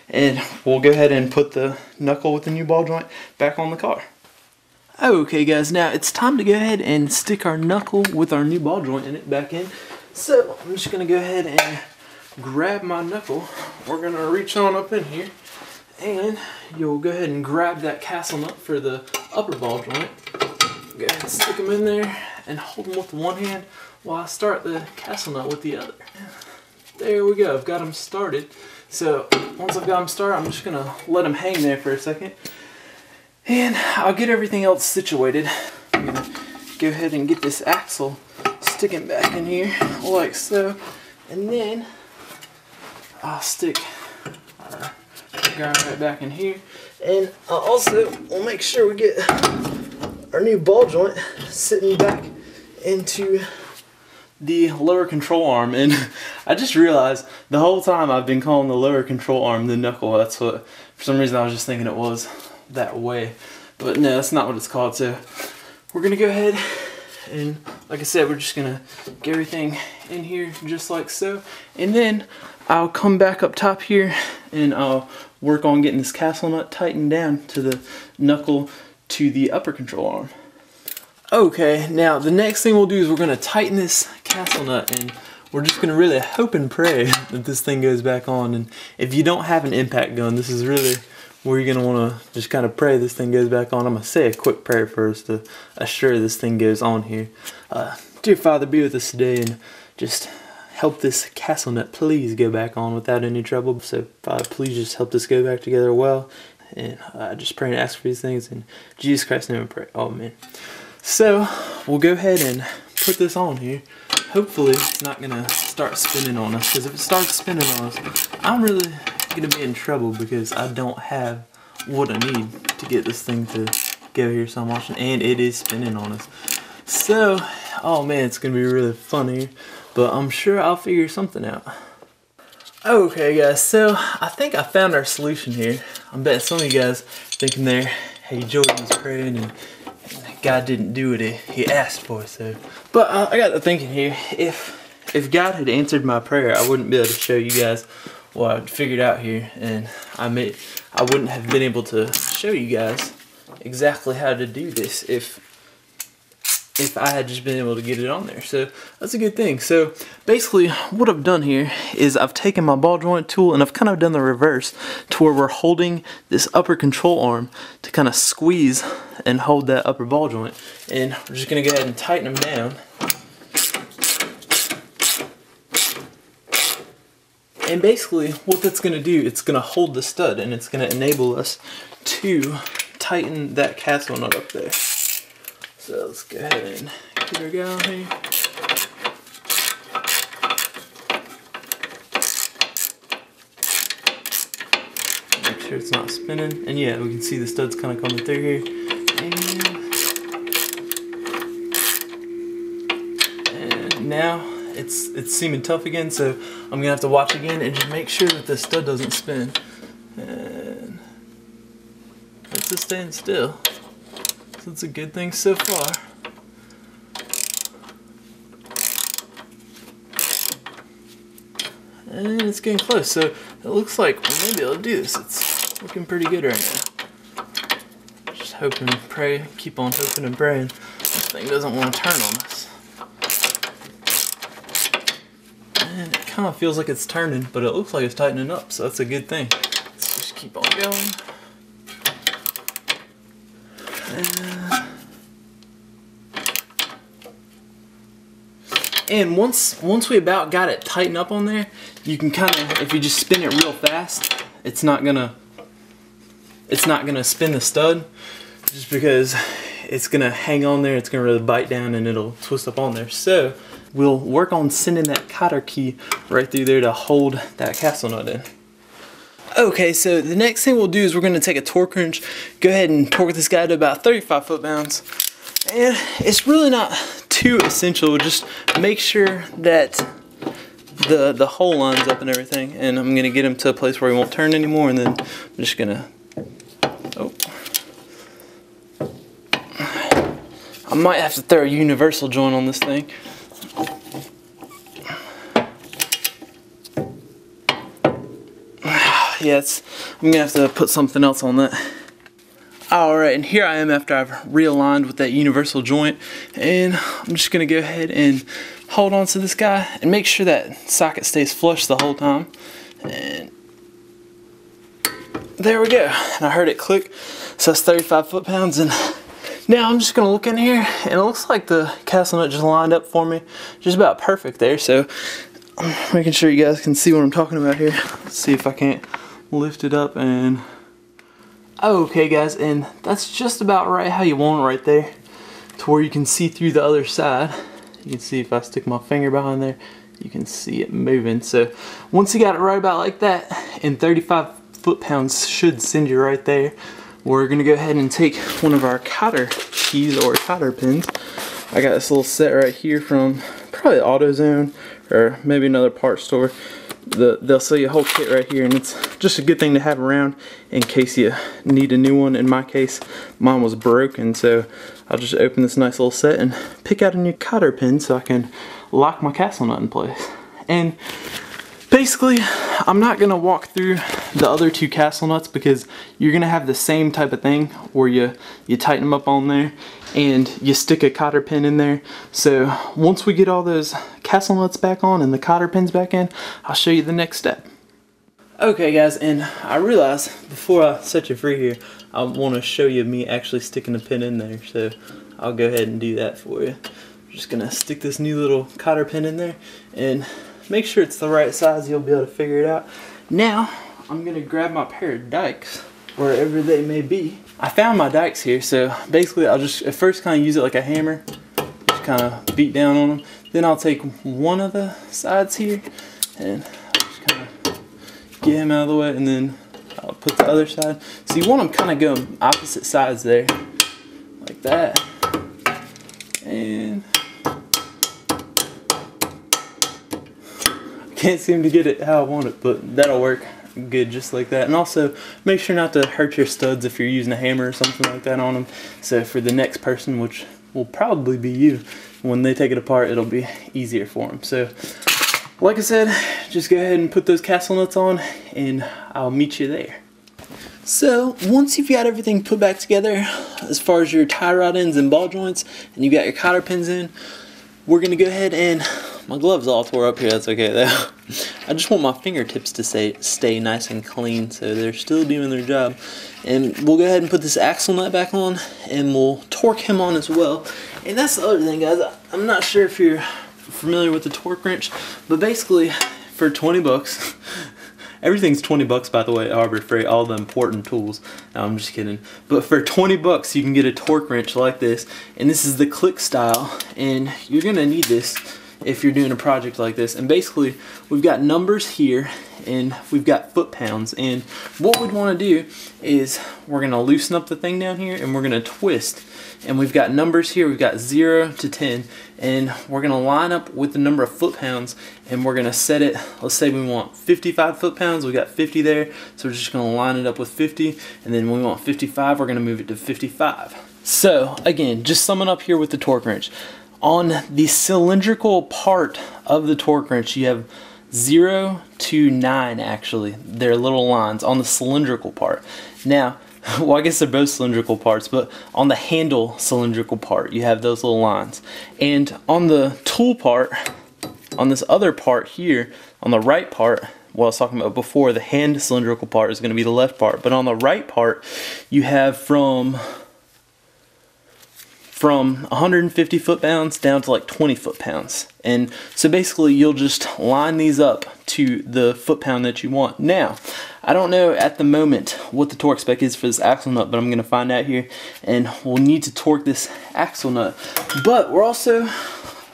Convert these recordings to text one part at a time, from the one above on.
And we'll go ahead and put the knuckle with the new ball joint back on the car. Okay guys, now it's time to go ahead and stick our knuckle with our new ball joint in it back in. So I'm just gonna go ahead and grab my knuckle. We're gonna reach on up in here and you'll go ahead and grab that castle nut for the upper ball joint. Go ahead and stick them in there and hold them with one hand while I start the castle nut with the other. There we go, I've got them started. So once I've got them started, I'm just gonna let them hang there for a second. And I'll get everything else situated. I'm gonna go ahead and get this axle sticking back in here like so. And then I'll stick our guy right back in here. And I'll also we'll make sure we get our new ball joint sitting back into the lower control arm. And I just realized the whole time I've been calling the lower control arm the knuckle. That's what, for some reason I was just thinking it was that way, but no, that's not what it's called. So we're gonna go ahead and, like I said, we're just gonna get everything in here just like so, and then I'll come back up top here and I'll work on getting this castle nut tightened down to the knuckle to the upper control arm. Okay, now the next thing we'll do is we're gonna tighten this castle nut, and we're just gonna really hope and pray that this thing goes back on. And if you don't have an impact gun, this is really where you're gonna wanna just kind of pray this thing goes back on. I'm gonna say a quick prayer first to assure this thing goes on here. Dear Father, be with us today and just help this castle nut please go back on without any trouble. So Father, please just help this go back together well. And I just pray and ask for these things in Jesus Christ's name I pray. Amen. So we'll go ahead and put this on here. Hopefully it's not gonna start spinning on us, because if it starts spinning on us, I'm really gonna be in trouble because I don't have what I need to get this thing to go here. So I'm watching, and it is spinning on us. So, oh man, it's gonna be really funny, but I'm sure I'll figure something out. Okay guys, so I think I found our solution here. I bet some of you guys thinking there, hey, Jordan was praying and God didn't do what he asked for. So, but I got to thinking here, if God had answered my prayer, I wouldn't be able to show you guys what I'd figured out here, and I wouldn't have been able to show you guys exactly how to do this if I had just been able to get it on there. So that's a good thing. So basically what I've done here is I've taken my ball joint tool and I've kind of done the reverse to where we're holding this upper control arm to kind of squeeze and hold that upper ball joint. And we're just going to go ahead and tighten them down. And basically what that's going to do, it's going to hold the stud and it's going to enable us to tighten that castle nut up there. So let's go ahead and get her going here. Make sure it's not spinning. And yeah, we can see the studs kind of coming through here. And now it's seeming tough again, so I'm going to have to watch again and just make sure that the stud doesn't spin. And it's just staying still. That's a good thing so far. And it's getting close, so it looks like we may be able to do this. It's looking pretty good right now. Just hope and pray, keep on hoping and praying this thing doesn't want to turn on us. And it kind of feels like it's turning, but it looks like it's tightening up, so that's a good thing. Let's just keep on going. And once we about got it tightened up on there, you can kind of, if you just spin it real fast, it's not gonna spin the stud, just because it's gonna hang on there. It's gonna really bite down and it'll twist up on there. So we'll work on sending that cotter key right through there to hold that castle nut in. Okay, so the next thing we'll do is we're going to take a torque wrench, go ahead and torque this guy to about 35 foot-pounds. And it's really not too essential, just make sure that the hole lines up and everything. And I'm going to get him to a place where he won't turn anymore, and then I'm just going to, I might have to throw a universal joint on this thing. yeah, I'm gonna have to put something else on that. Alright, and here I am after I've realigned with that universal joint, and I'm just gonna go ahead and hold on to this guy and make sure that socket stays flush the whole time. And there we go. And I heard it click, so that's 35 foot-pounds. And now I'm just gonna look in here, and it looks like the castle nut just lined up for me, just about perfect there. So I'm making sure you guys can see what I'm talking about here. Let's see if I can't lift it up and. Okay guys, and that's just about right how you want it right there, to where you can see through the other side. You can see if I stick my finger behind there, you can see it moving. So once you got it right about like that, and 35 foot-pounds should send you right there, we're gonna go ahead and take one of our cotter keys or cotter pins. I got this little set right here from probably AutoZone or maybe another parts store. They'll sell you a whole kit right here, and it's just a good thing to have around in case you need a new one. In my case, mine was broken, so I'll just open this nice little set and pick out a new cotter pin so I can lock my castle nut in place. And basically, I'm not going to walk through the other two castle nuts because you're going to have the same type of thing where you tighten them up on there and you stick a cotter pin in there. So once we get all those castle nuts back on and the cotter pins back in, I'll show you the next step. Okay guys, and I realized before I set you free here, I want to show you me actually sticking a pin in there. So I'll go ahead and do that for you. I'm just going to stick this new little cotter pin in there and make sure it's the right size. You'll be able to figure it out. Now I'm going to grab my pair of dikes wherever they may be. I found my dikes here, so basically I'll just at first kind of use it like a hammer, just kind of beat down on them. Then I'll take one of the sides here and I'll just kind of get him out of the way, and then I'll put the other side. So you want them kind of going opposite sides there, like that. And I can't seem to get it how I want it, but that'll work good just like that. And also make sure not to hurt your studs if you're using a hammer or something like that on them. So for the next person, which will probably be you, when they take it apart, it'll be easier for them. So like I said, just go ahead and put those castle nuts on and I'll meet you there. So once you've got everything put back together as far as your tie rod ends and ball joints, and you got your cotter pins in, we're gonna go ahead and, my gloves all tore up here, that's okay though. I just want my fingertips to stay nice and clean so they're still doing their job. And we'll go ahead and put this axle nut back on and we'll torque him on as well. And that's the other thing guys, I'm not sure if you're familiar with the torque wrench, but basically for 20 bucks, everything's 20 bucks by the way at Harbor Freight, all the important tools. No, I'm just kidding. But for 20 bucks you can get a torque wrench like this, and this is the click style, and you're gonna need this if you're doing a project like this. And basically we've got numbers here and we've got foot-pounds, and what we'd want to do is we're gonna loosen up the thing down here and we're gonna twist, and we've got numbers here, we've got 0 to 10, and we're gonna line up with the number of foot-pounds, and we're gonna set it, let's say we want 55 foot-pounds, we got 50 there, so we're just gonna line it up with 50, and then when we want 55 we're gonna move it to 55. So again, just summing up here with the torque wrench. On the cylindrical part of the torque wrench, you have 0 to 9 actually. They're little lines on the cylindrical part. Now, well, I guess they're both cylindrical parts, but on the handle cylindrical part, you have those little lines. And on the tool part, on this other part here, on the right part, what I was talking about before, the hand cylindrical part is going to be the left part. But on the right part, you have from 150 foot-pounds down to like 20 foot-pounds. And so basically you'll just line these up to the foot-pound that you want. Now, I don't know at the moment what the torque spec is for this axle nut, but I'm going to find out here, and we'll need to torque this axle nut. But we're also,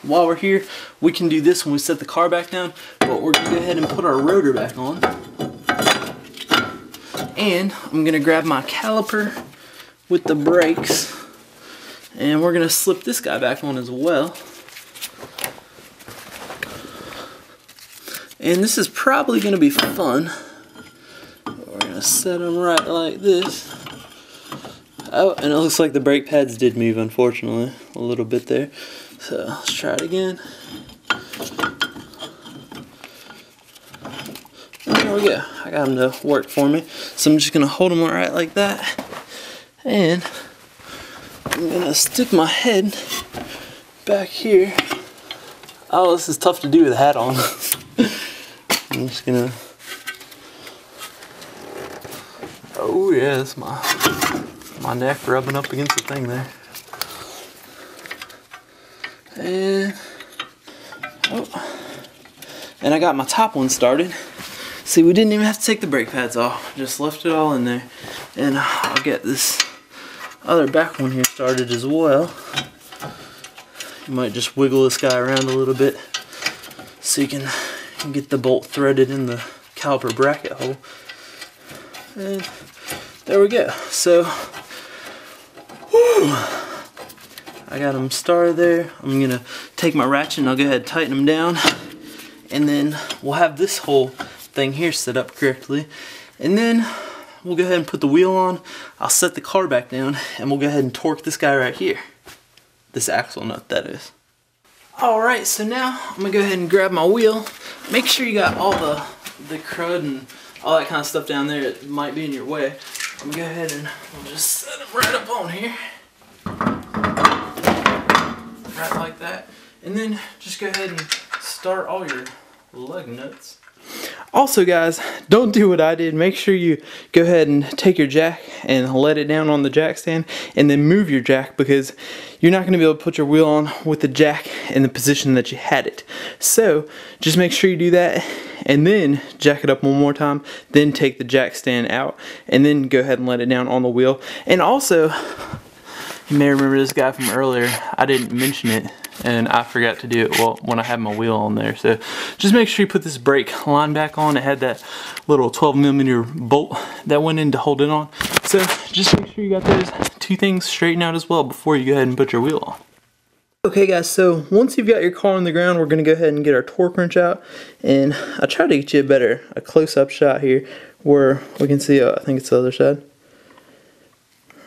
while we're here, we can do this when we set the car back down, but we're going to go ahead and put our rotor back on. And I'm going to grab my caliper with the brakes, and we're going to slip this guy back on as well. And this is probably going to be fun. We're going to set them right like this. Oh, and it looks like the brake pads did move, unfortunately, a little bit there. So let's try it again. there we go. I got them to work for me. So I'm just going to hold them right like that. And I'm going to stick my head back here. Oh, this is tough to do with a hat on. I'm just going to... Oh yeah, that's my neck rubbing up against the thing there. And... Oh. And I got my top one started. See, we didn't even have to take the brake pads off. Just left it all in there. And I'll get this other back one here started as well. You might just wiggle this guy around a little bit so you can get the bolt threaded in the caliper bracket hole. And there we go. So, whew, I got them started there. I'm going to take my ratchet and I'll go ahead and tighten them down. And then we'll have this whole thing here set up correctly. And then we'll go ahead and put the wheel on. I'll set the car back down and we'll go ahead and torque this guy right here. This axle nut, that is. Alright, so now I'm going to go ahead and grab my wheel. Make sure you got all the crud and all that kind of stuff down there that might be in your way. I'm going to go ahead and we'll just set them right up on here. Right like that. And then just go ahead and start all your lug nuts. Also guys, don't do what I did. Make sure you go ahead and take your jack and let it down on the jack stand and then move your jack, because you're not going to be able to put your wheel on with the jack in the position that you had it. So just make sure you do that and then jack it up one more time, then take the jack stand out and then go ahead and let it down on the wheel. And also, you may remember this guy from earlier. I didn't mention it and I forgot to do it when I had my wheel on there. So just make sure you put this brake line back on. It had that little 12mm bolt that went in to hold it on. So just make sure you got those two things straightened out as well before you go ahead and put your wheel on. Okay guys, so once you've got your car on the ground, we're going to go ahead and get our torque wrench out. And I tried to get you a close-up shot here where we can see, I think it's the other side,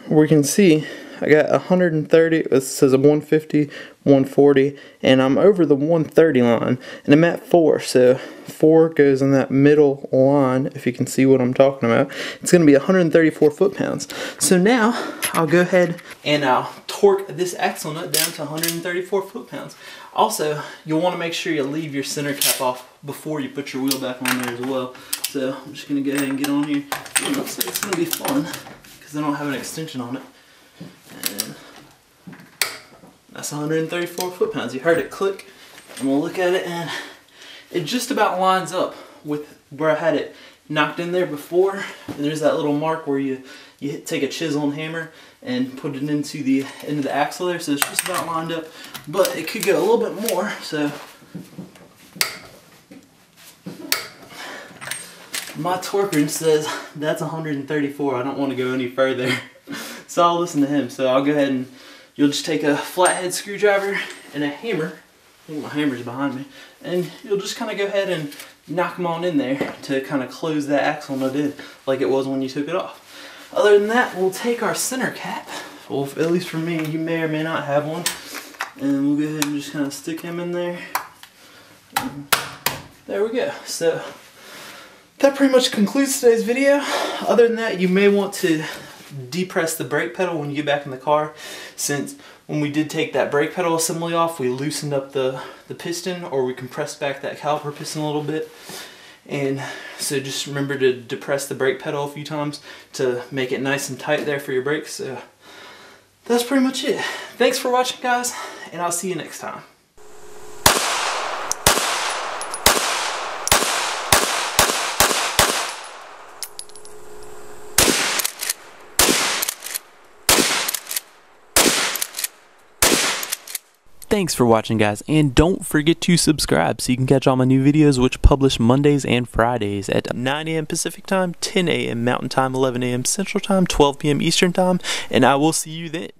where we can see I got 130, it says a 150, 140, and I'm over the 130 line, and I'm at 4, so 4 goes in that middle line, if you can see what I'm talking about. It's going to be 134 foot-pounds. So now, I'll go ahead and I'll torque this axle nut down to 134 foot-pounds. Also, you'll want to make sure you leave your center cap off before you put your wheel back on there as well. So, I'm just going to go ahead and get on here. It looks like it's going to be fun, because I don't have an extension on it. And that's 134 foot-pounds. You heard it click, and we'll look at it, and it just about lines up with where I had it knocked in there before. And there's that little mark where you take a chisel and hammer and put it into the end of the axle there, so it's just about lined up, but it could go a little bit more. So my torque wrench says that's 134. I don't want to go any further. So I'll listen to him. So I'll go ahead and you'll just take a flathead screwdriver and a hammer. I think my hammer's behind me. And you'll just kind of go ahead and knock them on in there to kind of close that axle nut in like it was when you took it off. Other than that, we'll take our center cap. Well, at least for me, you may or may not have one. And we'll go ahead and just kind of stick him in there. And there we go. So that pretty much concludes today's video. Other than that, you may want to depress the brake pedal when you get back in the car, since when we did take that brake pedal assembly off, we loosened up the piston, or we compressed back that caliper piston a little bit. And so just remember to depress the brake pedal a few times to make it nice and tight there for your brakes. So that's pretty much it. Thanks for watching guys, and I'll see you next time. Thanks for watching guys, and don't forget to subscribe so you can catch all my new videos, which publish Mondays and Fridays at 9 a.m. Pacific time, 10 a.m. Mountain time, 11 a.m. Central time, 12 p.m. Eastern time, and I will see you then.